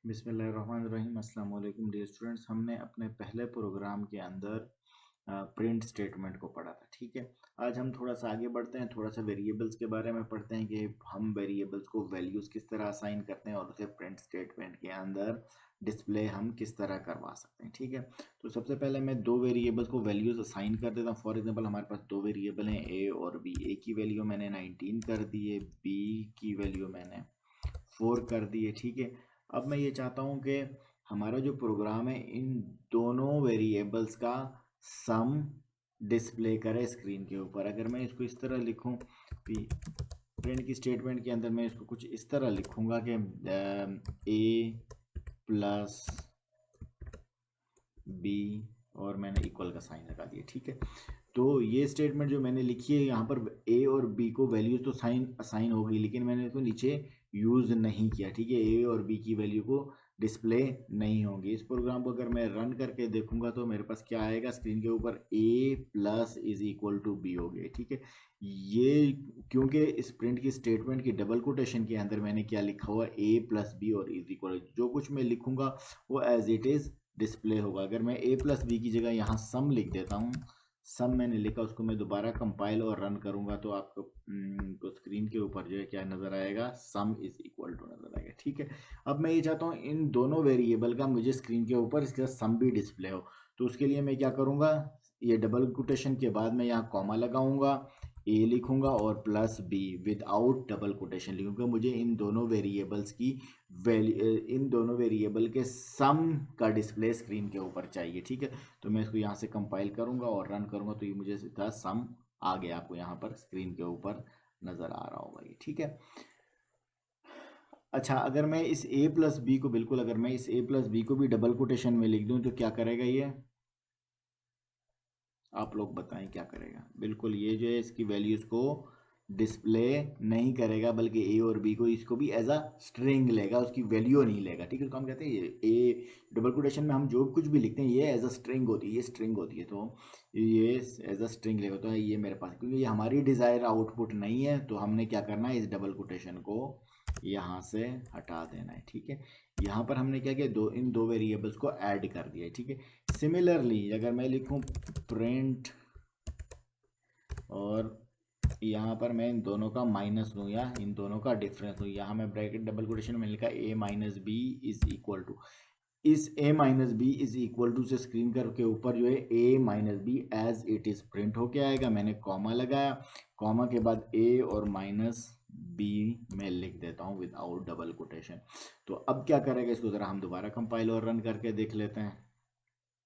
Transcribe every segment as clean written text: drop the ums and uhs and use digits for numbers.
बिस्मिल्लाहिर्रहमानिर्रहीम। अस्सलाम वालेकुम डियर स्टूडेंट्स। हमने अपने पहले प्रोग्राम के अंदर प्रिंट स्टेटमेंट को पढ़ा था, ठीक है। आज हम थोड़ा सा आगे बढ़ते हैं, थोड़ा सा वेरिएबल्स के बारे में पढ़ते हैं कि हम वेरिएबल्स को वैल्यूज़ किस तरह असाइन करते हैं और उसे प्रिंट स्टेटमेंट के अंदर डिस्प्ले हम किस तरह करवा सकते हैं, ठीक है। तो सबसे पहले मैं दो वेरिएबल्स को वैल्यूज़ असाइन कर देता हूँ। फॉर एग्जांपल हमारे पास दो वेरिएबल हैं ए और बी। ए की वैल्यू मैंने 19 कर दी है, बी की वैल्यू मैंने 4 कर दी है, ठीक है। अब मैं ये चाहता हूँ कि हमारा जो प्रोग्राम है इन दोनों वेरिएबल्स का सम डिस्प्ले करे स्क्रीन के ऊपर। अगर मैं इसको इस तरह लिखूं कि प्रिंट की स्टेटमेंट के अंदर मैं इसको कुछ इस तरह लिखूंगा कि ए प्लस बी और मैंने इक्वल का साइन लगा दिया, ठीक है। तो ये स्टेटमेंट जो मैंने लिखी है यहाँ पर ए और बी को वैल्यूज तो साइन असाइन होगी, लेकिन मैंने इसको नीचे यूज़ नहीं किया, ठीक है। ए और बी की वैल्यू को डिस्प्ले नहीं होगी। इस प्रोग्राम को अगर मैं रन करके देखूंगा तो मेरे पास क्या आएगा स्क्रीन के ऊपर, a plus is equal to b हो गया, ठीक है। ये क्योंकि इस प्रिंट की स्टेटमेंट की डबल कोटेशन के अंदर मैंने क्या लिखा हुआ, ए प्लस बी और इज इक्वल, जो कुछ मैं लिखूंगा वो एज इट इज़ डिस्प्ले होगा। अगर मैं ए प्लस बी की जगह यहाँ सम लिख देता हूँ, सम मैंने लिखा, उसको मैं दोबारा कंपाइल और रन करूंगा तो आपको तो स्क्रीन के ऊपर जो है क्या नजर आएगा, सम इज इक्वल टू नजर आएगा, ठीक है। अब मैं ये चाहता हूँ इन दोनों वेरिएबल का मुझे स्क्रीन के ऊपर इसका सम भी डिस्प्ले हो। तो उसके लिए मैं क्या करूंगा, ये डबल कोटेशन के बाद मैं यहाँ कॉमा लगाऊंगा, ए लिखूंगा और plus B without double quotation लिखूंगा। मुझे इन दोनों वेरिएबल्स की इन दोनों वेरिएबल के सम का डिस्प्ले स्क्रीन के ऊपर चाहिए, ठीक है। तो मैं इसको यहाँ से कंपाइल करूंगा और रन करूंगा तो ये मुझे सीधा सम आ गया, आपको यहाँ पर स्क्रीन के ऊपर नजर आ रहा होगा ये, ठीक है। अच्छा, अगर मैं इस a प्लस बी को बिल्कुल, अगर मैं इस a प्लस बी को भी डबल कोटेशन में लिख दूं तो क्या करेगा ये, आप लोग बताएं क्या करेगा। बिल्कुल ये जो है इसकी वैल्यूज को डिस्प्ले नहीं करेगा, बल्कि ए और बी को इसको भी एज अ स्ट्रिंग लेगा, उसकी वैल्यू नहीं लेगा, ठीक है। उसको हम कहते हैं ए डबल कोटेशन में हम जो कुछ भी लिखते हैं ये एज अ स्ट्रिंग होती है, ये स्ट्रिंग होती है, तो ये एज अ स्ट्रिंग लेगा। तो ये मेरे पास, क्योंकि ये हमारी डिजायर आउटपुट नहीं है, तो हमने क्या करना है, इस डबल कोटेशन को यहाँ से हटा देना है, ठीक है। यहाँ पर हमने क्या किया, इन दो वेरिएबल्स को ऐड कर दिया है, ठीक है। सिमिलरली अगर मैं लिखूं प्रिंट और यहाँ पर मैं इन दोनों का माइनस दूं या इन दोनों का डिफरेंस दूं, यहाँ मैं ब्रैकेट डबल कोटेशन में लिखा a minus b is equal to, इस a minus b is equal to से स्क्रीन के ऊपर जो है a minus b as it is print होके आएगा। मैंने कॉमा लगाया, कॉमा के बाद a और माइनस बी में लिख देता हूँ विदाउट डबल कोटेशन। तो अब क्या करेगा, इसको ज़रा हम दोबारा कंपाइल और रन करके देख लेते हैं।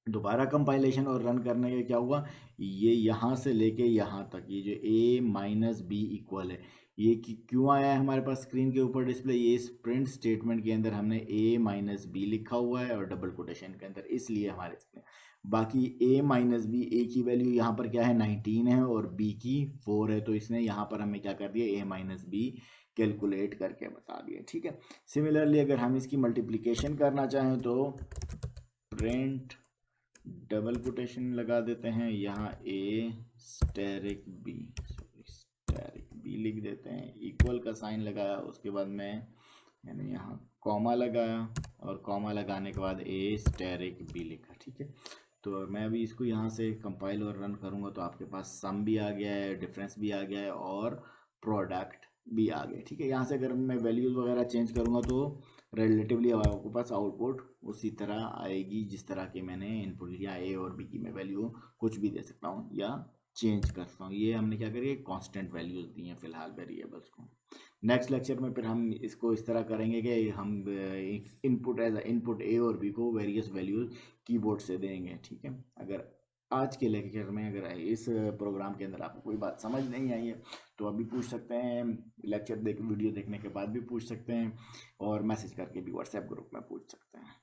दोबारा कंपाइलेशन और रन करने के क्या हुआ, ये यहाँ से लेके यहाँ तक ये जो a माइनस बी इक्वल है, ये क्यों आया है हमारे पास स्क्रीन के ऊपर डिस्प्ले, ये इस प्रिंट स्टेटमेंट के अंदर हमने a माइनस बी लिखा हुआ है और डबल कोटेशन के अंदर, इसलिए हमारे इसमें। बाकी a माइनस बी, a की वैल्यू यहाँ पर क्या है 19 है और b की 4 है, तो इसने यहाँ पर हमें क्या कर दिया, a माइनस बी कैलकुलेट करके बता दिया, ठीक है। सिमिलरली अगर हम इसकी मल्टीप्लीकेशन करना चाहें तो प्रिंट डबल कोटेशन लगा देते हैं, यहाँ ए स्टेरिक बी लिख देते हैं, इक्वल का साइन लगाया, उसके बाद मैंने यहाँ कॉमा लगाया और कॉमा लगाने के बाद ए स्टेरिक बी लिखा, ठीक है। तो मैं अभी इसको यहाँ से कंपाइल और रन करूँगा तो आपके पास सम भी आ गया है, डिफरेंस भी आ गया है और प्रोडक्ट भी आ गया, ठीक है। यहाँ से अगर मैं वैल्यूज़ वगैरह चेंज करूँगा तो रिलेटिवली आपके पास आउटपुट उसी तरह आएगी जिस तरह के मैंने इनपुट लिया, ए और बी की मैं वैल्यू कुछ भी दे सकता हूँ या चेंज कर सकता हूँ। ये हमने क्या करिए, कांस्टेंट वैल्यूज दी हैं फिलहाल वेरिएबल्स को। नेक्स्ट लेक्चर में फिर हम इसको इस तरह करेंगे कि हम इनपुट एज इनपुट ए और बी को वेरियस वैल्यूज कीबोर्ड से देंगे, ठीक है। अगर आज के लेक्चर में अगर इस प्रोग्राम के अंदर आपको कोई बात समझ नहीं आई है तो अभी पूछ सकते हैं, लेक्चर वीडियो देखने के बाद भी पूछ सकते हैं और मैसेज करके भी व्हाट्सएप ग्रुप में पूछ सकते हैं।